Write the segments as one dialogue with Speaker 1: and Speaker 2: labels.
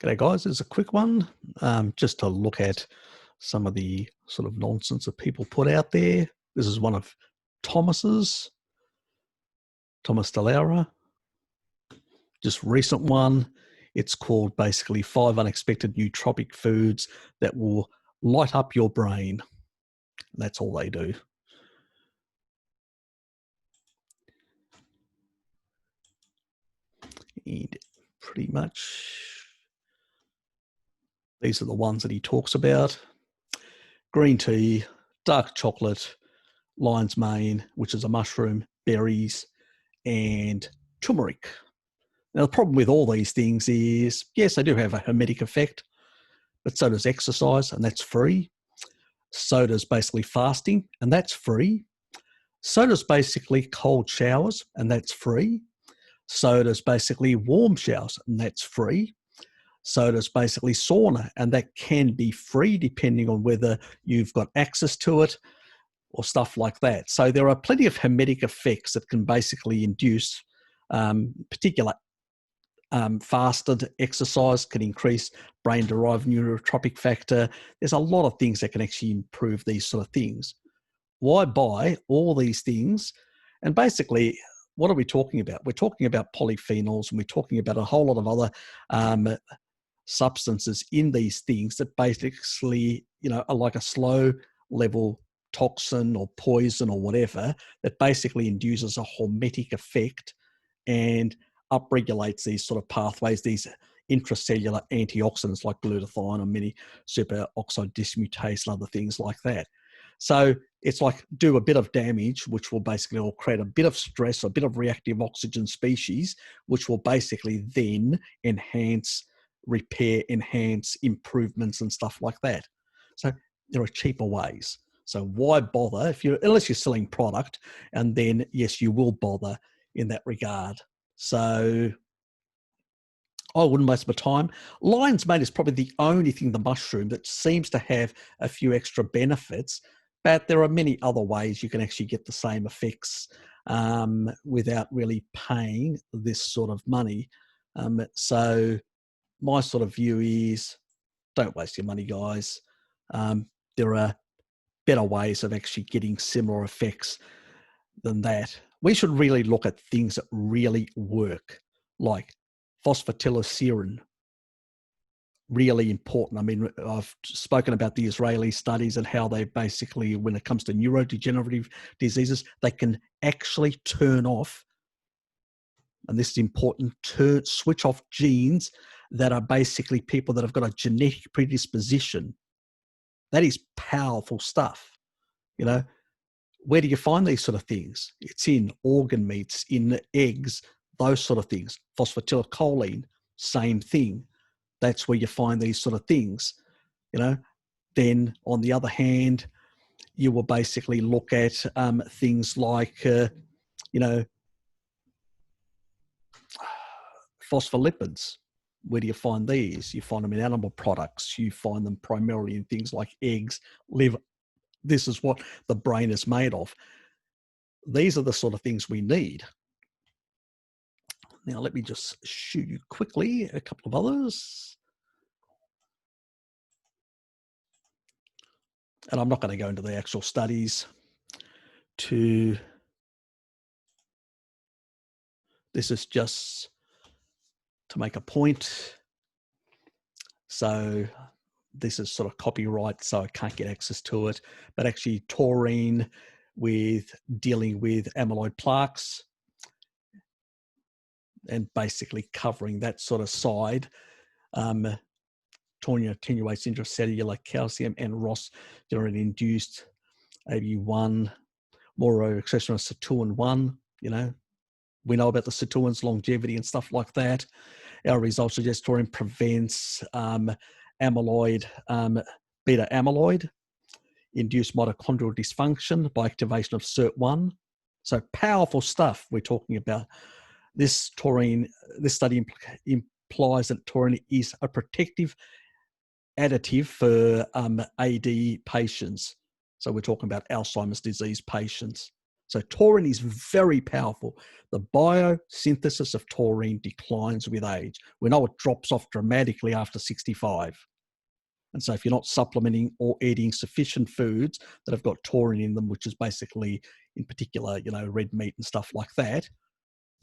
Speaker 1: G'day guys, this is a quick one, just to look at some of the sort of nonsense that people put out there. This is one of Thomas's, Thomas DeLauer, just recent one. It's called basically 5 unexpected nootropic foods that will light up your brain. That's all they do. And pretty much these are the ones that he talks about. Green tea, dark chocolate, lion's mane, which is a mushroom, berries, and turmeric. Now, the problem with all these things is, yes, they do have a hormetic effect, but so does exercise, and that's free. So does basically fasting, and that's free. So does basically cold showers, and that's free. So does basically warm showers, and that's free. So does basically sauna, and that can be free depending on whether you've got access to it or stuff like that. So there are plenty of hormetic effects that can basically induce particular fasted exercise can increase brain-derived neurotropic factor. There's a lot of things that can actually improve these sort of things. Why buy all these things? And basically, what are we talking about? We're talking about polyphenols, and we're talking about a whole lot of other substances in these things that basically, are like a slow level toxin or poison or whatever that basically induces a hormetic effect and upregulates these sort of pathways, these intracellular antioxidants like glutathione or many superoxide dismutase and other things like that. So it's like do a bit of damage, which will basically all create a bit of stress, a bit of reactive oxygen species, which will basically then enhance, repair, enhance improvements and stuff like that. So there are cheaper ways. So why bother unless you're selling product, and then yes, you will bother in that regard. So I wouldn't waste my time. Lion's mane is probably the only thing, the mushroom, that seems to have a few extra benefits, but there are many other ways you can actually get the same effects without really paying this sort of money. So my sort of view is don't waste your money, guys. There are better ways of actually getting similar effects than that. We should really look at things that really work, like phosphatidylserine. Really important. I mean, I've spoken about the Israeli studies and how they basically, when it comes to neurodegenerative diseases, they can actually turn off, and this is important, switch off genes that are basically people that have got a genetic predisposition. That is powerful stuff, Where do you find these sort of things? It's in organ meats, in eggs, those sort of things. Phosphatidylcholine, same thing. That's where you find these sort of things, Then on the other hand, you will basically look at things like, phospholipids. Where do you find these? You find them in animal products. You find them primarily in things like eggs, liver. This is what the brain is made of. These are the sort of things we need. Now, let me just show you quickly a couple of others. And I'm not going to go into the actual studies this is just to make a point. So this is sort of copyright, so I can't get access to it. But actually taurine with dealing with amyloid plaques and basically covering that sort of side. Taurine attenuates intracellular calcium and ROS generally induced AB1, more expression of sirtuin-1, We know about the sirtuins, longevity and stuff like that. Our results suggest taurine prevents amyloid, beta amyloid, induced mitochondrial dysfunction by activation of SIRT1. So powerful stuff we're talking about. This study implies that taurine is a protective additive for AD patients. So we're talking about Alzheimer's disease patients. So taurine is very powerful. The biosynthesis of taurine declines with age. We know it drops off dramatically after 65. And so if you're not supplementing or eating sufficient foods that have got taurine in them, which is basically, in particular, red meat and stuff like that,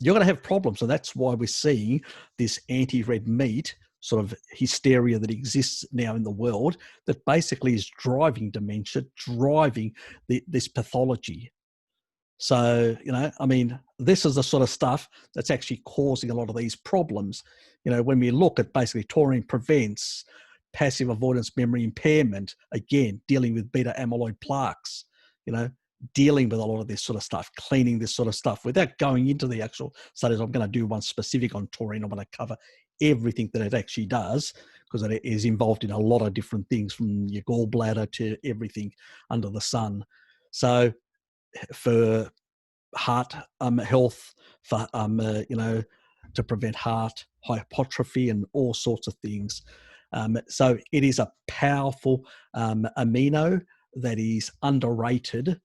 Speaker 1: you're going to have problems. So that's why we're seeing this anti-red meat sort of hysteria that exists now in the world that basically is driving dementia, driving this pathology. So, this is the sort of stuff that's actually causing a lot of these problems. When we look at basically taurine prevents passive avoidance memory impairment, again, dealing with beta amyloid plaques, dealing with a lot of this sort of stuff, cleaning this sort of stuff without going into the actual studies. I'm going to do one specific on taurine. I'm going to cover everything that it actually does because it is involved in a lot of different things from your gallbladder to everything under the sun. So for heart health, for, to prevent heart hypertrophy and all sorts of things. So it is a powerful amino that is underrated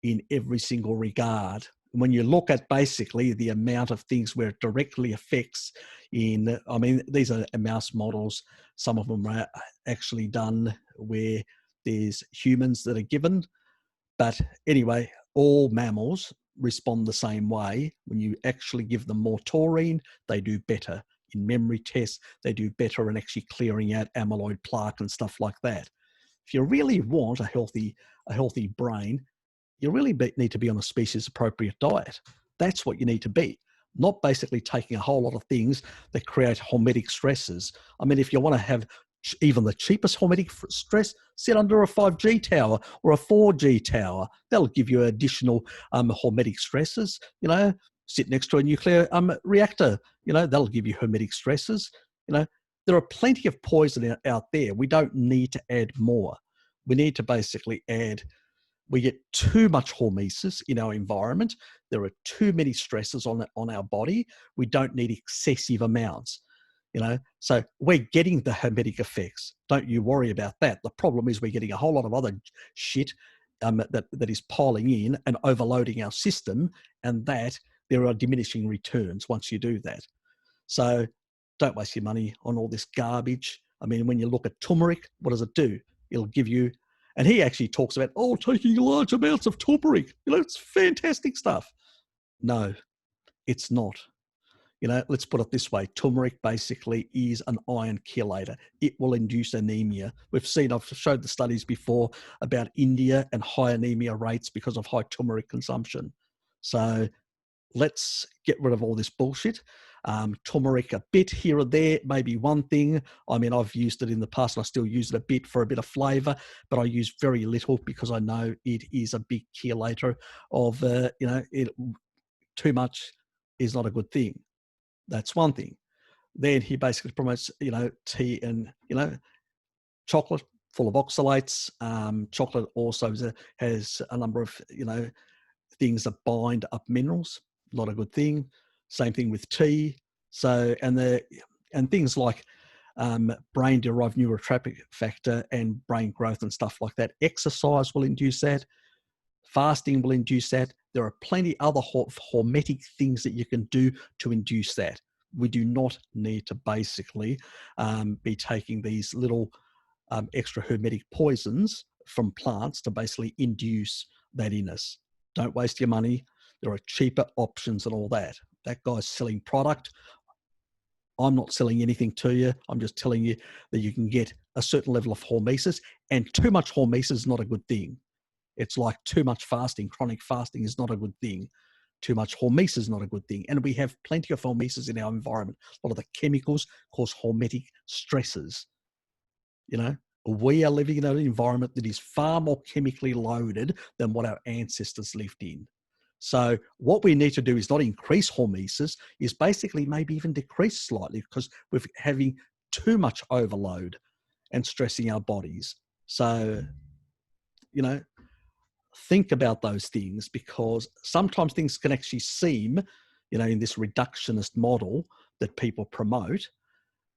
Speaker 1: in every single regard. When you look at basically the amount of things where it directly affects these are mouse models. Some of them are actually done where there's humans that are given. But anyway, all mammals respond the same way. When you actually give them more taurine, they do better. In memory tests, they do better in actually clearing out amyloid plaque and stuff like that. If you really want a healthy brain, you really need to be on a species-appropriate diet. That's what you need to be, not basically taking a whole lot of things that create hormetic stresses. If you want to have even the cheapest hormetic stress, sit under a 5G tower or a 4G tower. That'll give you additional hormetic stresses. Sit next to a nuclear reactor. That'll give you hormetic stresses. There are plenty of poison out there. We don't need to add more. We need to basically add. We get too much hormesis in our environment. There are too many stresses on our body. We don't need excessive amounts. So we're getting the hormetic effects. Don't you worry about that. The problem is we're getting a whole lot of other shit that is piling in and overloading our system, and that there are diminishing returns once you do that. So don't waste your money on all this garbage. When you look at turmeric, what does it do? It'll give you, and he actually talks about, taking large amounts of turmeric. It's fantastic stuff. No, it's not. Let's put it this way. Turmeric basically is an iron chelator. It will induce anemia. I've showed the studies before about India and high anemia rates because of high turmeric consumption. So let's get rid of all this bullshit. Turmeric a bit here or there, maybe one thing. I've used it in the past and I still use it a bit for a bit of flavor, but I use very little because I know it is a big chelator of, too much is not a good thing. That's one thing. Then he basically promotes, tea and, chocolate full of oxalates. Chocolate also has a number of, things that bind up minerals. Not a good thing. Same thing with tea. So, and things like brain-derived neurotropic factor and brain growth and stuff like that. Exercise will induce that. Fasting will induce that. There are plenty other hormetic things that you can do to induce that. We do not need to basically be taking these little extra hermetic poisons from plants to basically induce that in us. Don't waste your money. There are cheaper options and all that. That guy's selling product. I'm not selling anything to you. I'm just telling you that you can get a certain level of hormesis, and too much hormesis is not a good thing. It's like too much fasting. Chronic fasting is not a good thing. Too much hormesis is not a good thing. And we have plenty of hormesis in our environment. A lot of the chemicals cause hormetic stresses. We are living in an environment that is far more chemically loaded than what our ancestors lived in. So what we need to do is not increase hormesis, is basically maybe even decrease slightly, because we're having too much overload and stressing our bodies. So, think about those things, because sometimes things can actually seem, in this reductionist model that people promote,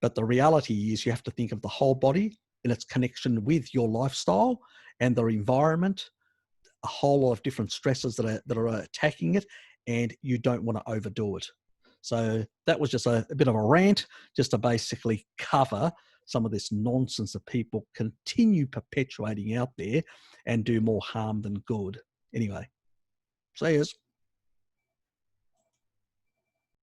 Speaker 1: but the reality is you have to think of the whole body in its connection with your lifestyle and the environment, a whole lot of different stresses that are attacking it, and you don't want to overdo it. So that was just a bit of a rant, just to basically cover some of this nonsense that people continue perpetuating out there and do more harm than good. Anyway, see yous.